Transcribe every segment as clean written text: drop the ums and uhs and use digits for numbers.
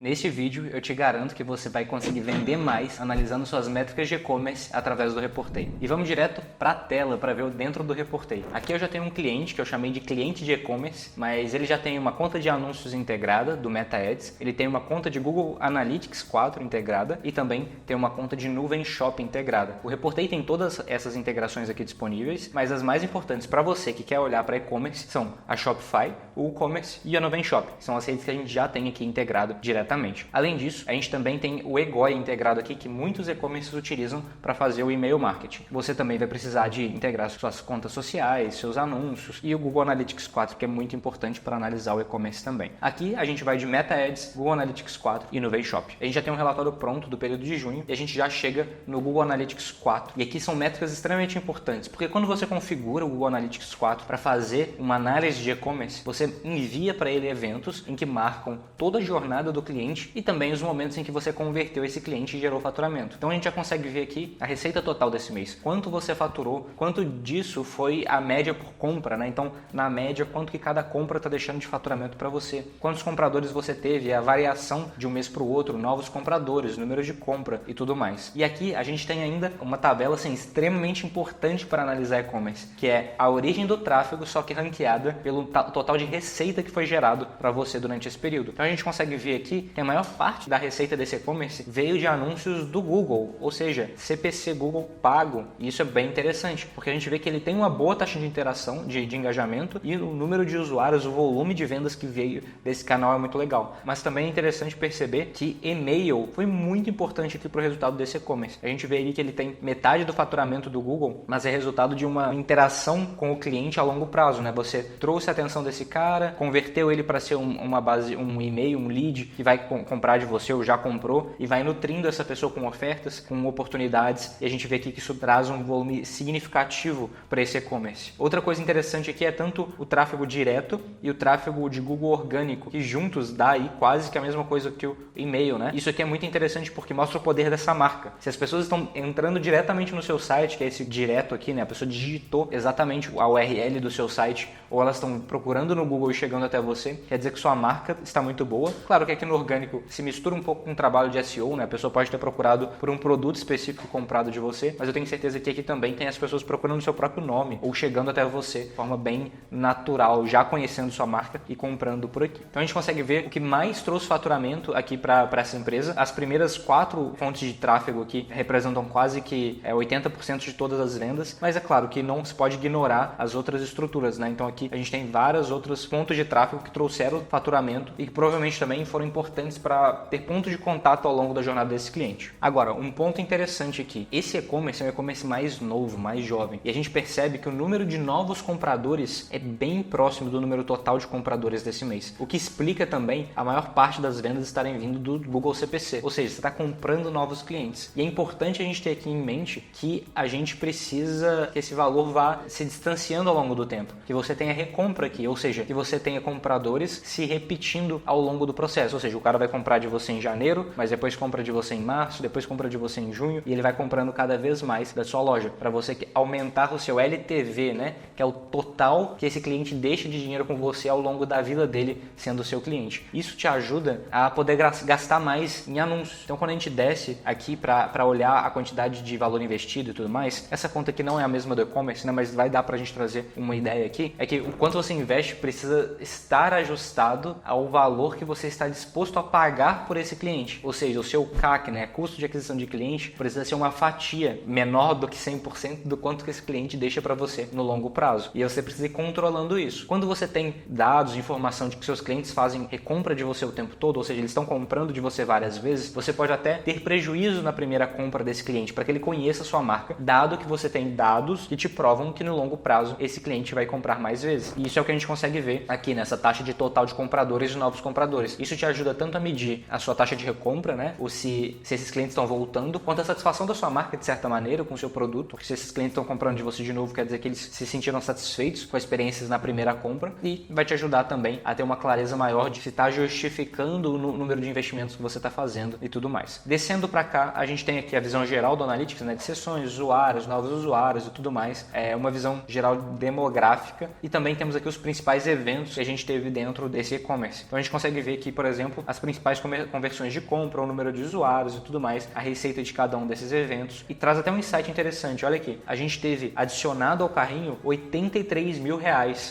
Neste vídeo, eu te garanto que você vai conseguir vender mais analisando suas métricas de e-commerce através do Reportei. E vamos direto para a tela para ver o dentro do Reportei. Aqui eu já tenho um cliente que eu chamei de cliente de e-commerce, mas ele já tem uma conta de anúncios integrada do Meta Ads, ele tem uma conta de Google Analytics 4 integrada e também tem uma conta de Nuvem Shop integrada. O Reportei tem todas essas integrações aqui disponíveis, mas as mais importantes para você que quer olhar para e-commerce são a Shopify, o WooCommerce e a Nuvem Shop, que são as redes que a gente já tem aqui integrado diretamente. Além disso, a gente também tem o eGOI integrado aqui que muitos e-commerces utilizam para fazer o e-mail marketing. Você também vai precisar de integrar suas contas sociais, seus anúncios e o Google Analytics 4, que é muito importante para analisar o e-commerce também. Aqui a gente vai de Meta Ads, Google Analytics 4 e Nuvem Shop. A gente já tem um relatório pronto do período de junho e a gente já chega no Google Analytics 4. E aqui são métricas extremamente importantes, porque quando você configura o Google Analytics 4 para fazer uma análise de e-commerce, você envia para ele eventos em que marcam toda a jornada do cliente e também os momentos em que você converteu esse cliente e gerou faturamento. Então a gente já consegue ver aqui a receita total desse mês, quanto você faturou, quanto disso foi a média por compra, né? Então na média quanto que cada compra está deixando de faturamento para você, quantos compradores você teve, a variação de um mês para o outro, novos compradores, números de compra e tudo mais. E aqui a gente tem ainda uma tabela assim, extremamente importante para analisar e-commerce, que é a origem do tráfego, só que ranqueada pelo total de receita que foi gerado para você durante esse período. Então a gente consegue ver aqui que a maior parte da receita desse e-commerce veio de anúncios do Google, ou seja, CPC Google pago. E isso é bem interessante, porque a gente vê que ele tem uma boa taxa de interação, de engajamento, e o número de usuários, o volume de vendas que veio desse canal é muito legal. Mas também é interessante perceber que e-mail foi muito importante aqui para o resultado desse e-commerce. A gente vê ali que ele tem metade do faturamento do Google, mas é resultado de uma interação com o cliente a longo prazo, né? Você trouxe a atenção desse cara, converteu ele para ser uma base, um e-mail, um lead que vai comprar de você ou já comprou e vai nutrindo essa pessoa com ofertas, com oportunidades, e a gente vê aqui que isso traz um volume significativo para esse e-commerce. Outra coisa interessante aqui é tanto o tráfego direto e o tráfego de Google orgânico, que juntos dá aí quase que a mesma coisa que o e-mail, né? Isso aqui é muito interessante porque mostra o poder dessa marca. Se as pessoas estão entrando diretamente no seu site, que é esse direto aqui, né? A pessoa digitou exatamente a URL do seu site, ou elas estão procurando no Google e chegando até você, quer dizer que sua marca está muito boa. Claro que aqui no orgânico se mistura um pouco com o trabalho de SEO, né? A pessoa pode ter procurado por um produto específico comprado de você, mas eu tenho certeza que aqui também tem as pessoas procurando o seu próprio nome ou chegando até você de forma bem natural, já conhecendo sua marca e comprando por aqui. Então a gente consegue ver o que mais trouxe faturamento aqui para essa empresa. As primeiras 4 fontes de tráfego aqui representam quase que 80% de todas as vendas, mas é claro que não se pode ignorar as outras estruturas, né? Então aqui a gente tem vários outros pontos de tráfego que trouxeram faturamento e que provavelmente também foram importantes para ter ponto de contato ao longo da jornada desse cliente. Agora, um ponto interessante aqui, esse e-commerce é um e-commerce mais novo, mais jovem, e a gente percebe que o número de novos compradores é bem próximo do número total de compradores desse mês, o que explica também a maior parte das vendas estarem vindo do Google CPC, ou seja, você está comprando novos clientes. E é importante a gente ter aqui em mente que a gente precisa que esse valor vá se distanciando ao longo do tempo, que você tenha recompra aqui, ou seja, que você tenha compradores se repetindo ao longo do processo, ou seja, o cara vai comprar de você em janeiro, mas depois compra de você em março, depois compra de você em junho, e ele vai comprando cada vez mais da sua loja, para você aumentar o seu LTV, né? Que é o total que esse cliente deixa de dinheiro com você ao longo da vida dele sendo seu cliente. Isso te ajuda a poder gastar mais em anúncios. Então quando a gente desce aqui para olhar a quantidade de valor investido e tudo mais, essa conta aqui não é a mesma do e-commerce, né? Mas vai dar para a gente trazer uma ideia aqui, é que o quanto você investe precisa estar ajustado ao valor que você está disposto a pagar por esse cliente. Ou seja, o seu CAC, né, custo de aquisição de cliente, precisa ser uma fatia menor do que 100% do quanto que esse cliente deixa para você no longo prazo. E você precisa ir controlando isso. Quando você tem dados, informação de que seus clientes fazem recompra de você o tempo todo, ou seja, eles estão comprando de você várias vezes, você pode até ter prejuízo na primeira compra desse cliente para que ele conheça a sua marca, dado que você tem dados que te provam que no longo prazo esse cliente vai comprar mais vezes. E isso é o que a gente consegue ver aqui nessa taxa de total de compradores e novos compradores. Isso te ajuda tanto a medir a sua taxa de recompra, né? Ou se esses clientes estão voltando, quanto a satisfação da sua marca de certa maneira com o seu produto, porque se esses clientes estão comprando de você de novo, quer dizer que eles se sentiram satisfeitos com as experiências na primeira compra, e vai te ajudar também a ter uma clareza maior de se está justificando o número de investimentos que você está fazendo e tudo mais. Descendo para cá, a gente tem aqui a visão geral do Analytics, né? De sessões, usuários, novos usuários e tudo mais. É uma visão geral demográfica, e também temos aqui os principais eventos que a gente teve dentro desse e-commerce. Então a gente consegue ver aqui, por exemplo, as principais conversões de compra, o número de usuários e tudo mais, a receita de cada um desses eventos, e traz até um insight interessante. Olha aqui, a gente teve adicionado ao carrinho R$83 mil,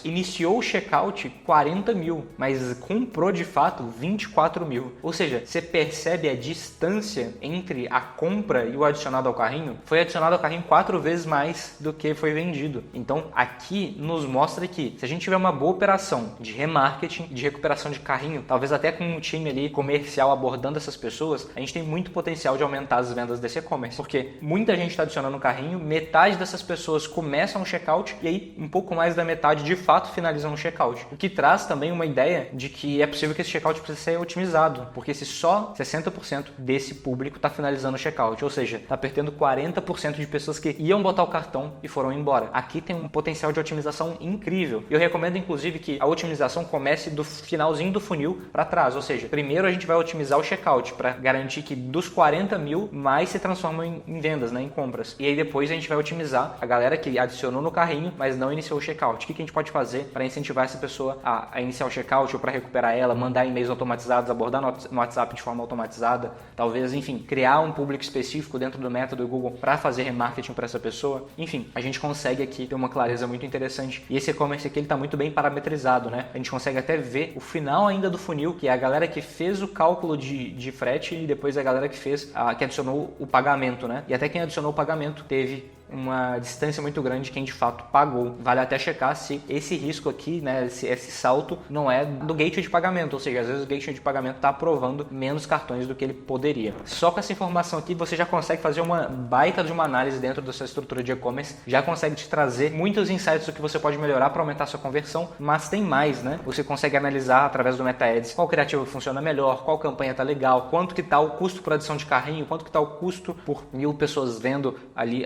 iniciou o checkout 40 mil, mas comprou de fato 24 mil. Ou seja, você percebe a distância entre a compra e o adicionado ao carrinho? Foi adicionado ao carrinho 4 vezes mais do que foi vendido. Então aqui nos mostra que se a gente tiver uma boa operação de remarketing, de recuperação de carrinho, talvez até com um time ali comercial abordando essas pessoas, a gente tem muito potencial de aumentar as vendas desse e-commerce, porque muita gente está adicionando o carrinho, metade dessas pessoas começam o checkout e aí um pouco mais da metade de fato finalizam o checkout, o que traz também uma ideia de que é possível que esse checkout precise ser otimizado, porque se só 60% desse público está finalizando o checkout, ou seja, está perdendo 40% de pessoas que iam botar o cartão e foram embora. Aqui tem um potencial de otimização incrível. Eu recomendo inclusive que a otimização comece do finalzinho do funil para trás, ou seja, primeiro a gente vai otimizar o checkout para garantir que dos 40 mil mais se transformam em vendas, né, em compras. E aí depois a gente vai otimizar a galera que adicionou no carrinho, mas não iniciou o checkout. O que a gente pode fazer para incentivar essa pessoa a iniciar o checkout ou para recuperar ela, mandar e-mails automatizados, abordar no WhatsApp de forma automatizada, talvez, enfim, criar um público específico dentro do método Google para fazer remarketing para essa pessoa. Enfim, a gente consegue aqui ter uma clareza muito interessante. E esse e-commerce aqui ele está muito bem parametrizado, né? A gente consegue até ver o final ainda do funil, que é a galera que fez o cálculo de frete e depois a galera que fez, que adicionou o pagamento, né? E até quem adicionou o pagamento teve uma distância muito grande de quem de fato pagou. Vale até checar se esse risco aqui, né, esse salto não é do gateway de pagamento, ou seja, às vezes o gateway de pagamento está aprovando menos cartões do que ele poderia. Só com essa informação aqui você já consegue fazer uma baita de uma análise dentro da sua estrutura de e-commerce, já consegue te trazer muitos insights do que você pode melhorar para aumentar a sua conversão, mas tem mais, né? Você consegue analisar através do Meta Ads qual criativo funciona melhor, qual campanha tá legal, quanto que tá o custo por adição de carrinho, quanto que tá o custo por 1000 pessoas vendo ali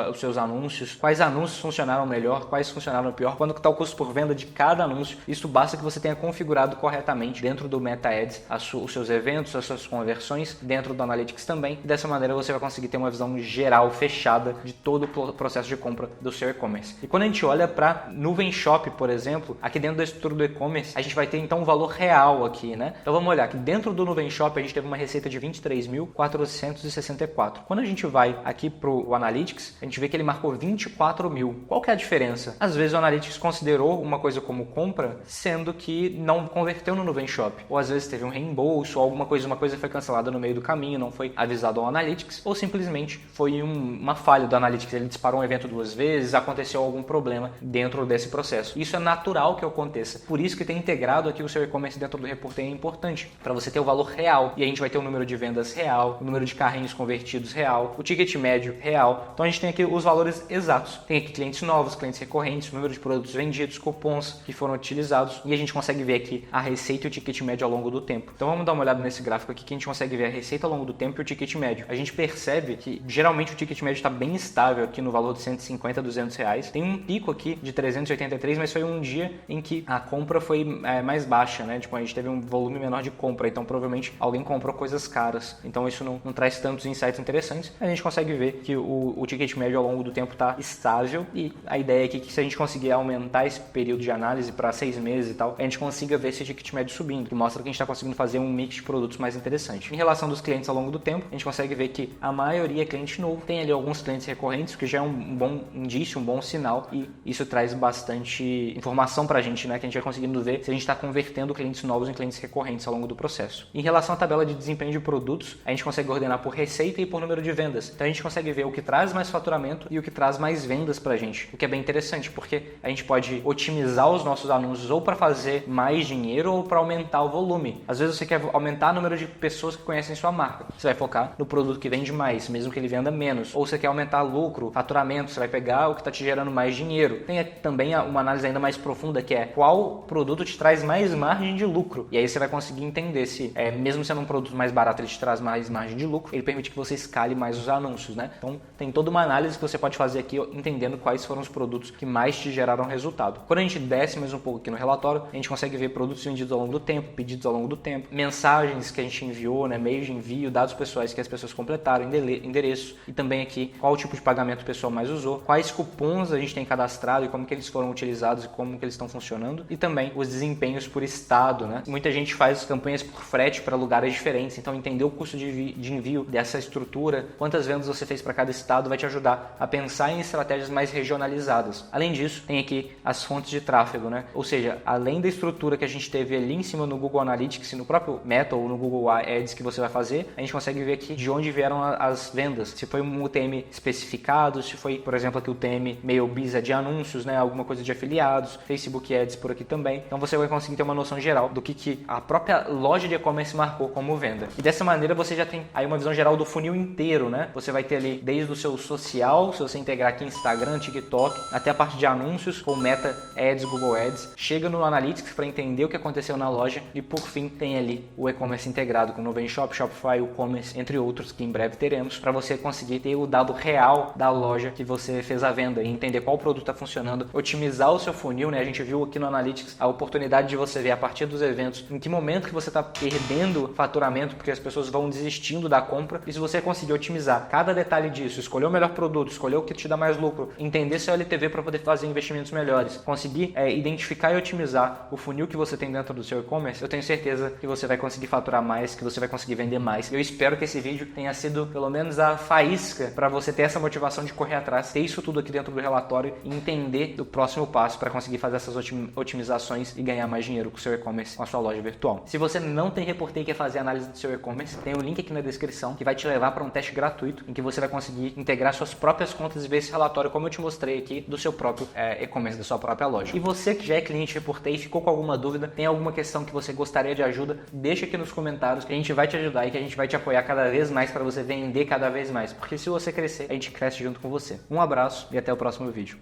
os seus anúncios, quais anúncios funcionaram melhor, quais funcionaram pior, quanto que está o custo por venda de cada anúncio. Isso basta que você tenha configurado corretamente dentro do Meta Ads os seus eventos, as suas conversões, dentro do Analytics também. E dessa maneira você vai conseguir ter uma visão geral, fechada de todo o processo de compra do seu e-commerce. E quando a gente olha para Nuvem Shop, por exemplo, aqui dentro da estrutura do e-commerce, a gente vai ter então um valor real aqui, né? Então vamos olhar que dentro do Nuvem Shop a gente teve uma receita de 23.464. Quando a gente vai aqui para o Analytics, a gente vê que ele marcou 24 mil. Qual que é a diferença? Às vezes o Analytics considerou uma coisa como compra, sendo que não converteu no Nuvem Shop. Ou às vezes teve um reembolso, ou uma coisa foi cancelada no meio do caminho, não foi avisado ao Analytics, ou simplesmente foi uma falha do Analytics. Ele disparou um evento 2 vezes, aconteceu algum problema dentro desse processo. Isso é natural que aconteça. Por isso que ter integrado aqui o seu e-commerce dentro do Reportei é importante, para você ter o valor real. E a gente vai ter o número de vendas real, o número de carrinhos convertidos real, o ticket médio real. Então a gente tem aqui os valores exatos. Tem aqui clientes novos, clientes recorrentes, número de produtos vendidos, cupons que foram utilizados, e a gente consegue ver aqui a receita e o ticket médio ao longo do tempo. Então vamos dar uma olhada nesse gráfico aqui que a gente consegue ver a receita ao longo do tempo e o ticket médio. A gente percebe que geralmente o ticket médio está bem estável aqui no valor de 150 a 200 reais. Tem um pico aqui de 383, mas foi um dia em que a compra foi mais baixa, né? Tipo, a gente teve um volume menor de compra, então provavelmente alguém comprou coisas caras. Então isso não traz tantos insights interessantes. A gente consegue ver que o ticket médio ao longo do tempo está estável, e a ideia aqui é que se a gente conseguir aumentar esse período de análise para 6 meses e tal, a gente consiga ver esse ticket médio subindo, que mostra que a gente está conseguindo fazer um mix de produtos mais interessante. Em relação dos clientes ao longo do tempo, a gente consegue ver que a maioria é cliente novo, tem ali alguns clientes recorrentes, que já é um bom indício, um bom sinal, e isso traz bastante informação para a gente, né, que a gente vai conseguindo ver se a gente está convertendo clientes novos em clientes recorrentes ao longo do processo. Em relação à tabela de desempenho de produtos, a gente consegue ordenar por receita e por número de vendas. Então a gente consegue ver o que traz mais faturamento e o que traz mais vendas pra gente, o que é bem interessante, porque a gente pode otimizar os nossos anúncios ou para fazer mais dinheiro ou para aumentar o volume. Às vezes você quer aumentar o número de pessoas que conhecem sua marca, você vai focar no produto que vende mais, mesmo que ele venda menos. Ou você quer aumentar lucro, faturamento, você vai pegar o que está te gerando mais dinheiro. Tem também uma análise ainda mais profunda, que é qual produto te traz mais margem de lucro, e aí você vai conseguir entender se, mesmo sendo um produto mais barato, ele te traz mais margem de lucro, ele permite que você escale mais os anúncios, né? Então tem toda uma análise análise que você pode fazer aqui, entendendo quais foram os produtos que mais te geraram resultado. Quando a gente desce mais um pouco aqui no relatório, a gente consegue ver produtos vendidos ao longo do tempo, pedidos ao longo do tempo, mensagens que a gente enviou, né, meios de envio, dados pessoais que as pessoas completaram, endereço, e também aqui qual tipo de pagamento o pessoal mais usou, quais cupons a gente tem cadastrado e como que eles foram utilizados e como que eles estão funcionando, e também os desempenhos por estado, né? Muita gente faz campanhas por frete para lugares diferentes, então entender o custo de envio dessa estrutura, quantas vendas você fez para cada estado, vai te ajudar a pensar em estratégias mais regionalizadas. Além disso, tem aqui as fontes de tráfego, né? Ou seja, além da estrutura que a gente teve ali em cima no Google Analytics e no próprio Meta ou no Google Ads que você vai fazer, a gente consegue ver aqui de onde vieram as vendas. Se foi um UTM especificado, se foi, por exemplo, aqui o UTM meio bisa de anúncios, né? Alguma coisa de afiliados, Facebook Ads por aqui também. Então você vai conseguir ter uma noção geral do que a própria loja de e-commerce marcou como venda. E dessa maneira você já tem aí uma visão geral do funil inteiro, né? Você vai ter ali desde o seu social, se você integrar aqui Instagram, TikTok, até a parte de anúncios com Meta Ads, Google Ads. Chega no Analytics para entender o que aconteceu na loja e por fim tem ali o e-commerce integrado com Nuvem Shop, Shopify, WooCommerce, entre outros que em breve teremos, para você conseguir ter o dado real da loja que você fez a venda e entender qual produto está funcionando, otimizar o seu funil, né? A gente viu aqui no Analytics a oportunidade de você ver a partir dos eventos em que momento que você está perdendo faturamento porque as pessoas vão desistindo da compra, e se você conseguir otimizar cada detalhe disso, escolher o melhor produto, escolher o que te dá mais lucro, entender seu LTV para poder fazer investimentos melhores, conseguir identificar e otimizar o funil que você tem dentro do seu e-commerce, eu tenho certeza que você vai conseguir faturar mais, que você vai conseguir vender mais. Eu espero que esse vídeo tenha sido pelo menos a faísca para você ter essa motivação de correr atrás, ter isso tudo aqui dentro do relatório e entender o próximo passo para conseguir fazer essas otimizações e ganhar mais dinheiro com o seu e-commerce, com a sua loja virtual. Se você não tem Reportei e quer fazer análise do seu e-commerce, tem um link aqui na descrição que vai te levar para um teste gratuito em que você vai conseguir integrar suas próprias contas e ver esse relatório, como eu te mostrei aqui, do seu próprio e-commerce, da sua própria loja. E você que já é cliente Reportei e ficou com alguma dúvida, tem alguma questão que você gostaria de ajuda, deixa aqui nos comentários que a gente vai te ajudar e que a gente vai te apoiar cada vez mais para você vender cada vez mais, porque se você crescer, a gente cresce junto com você. Um abraço e até o próximo vídeo.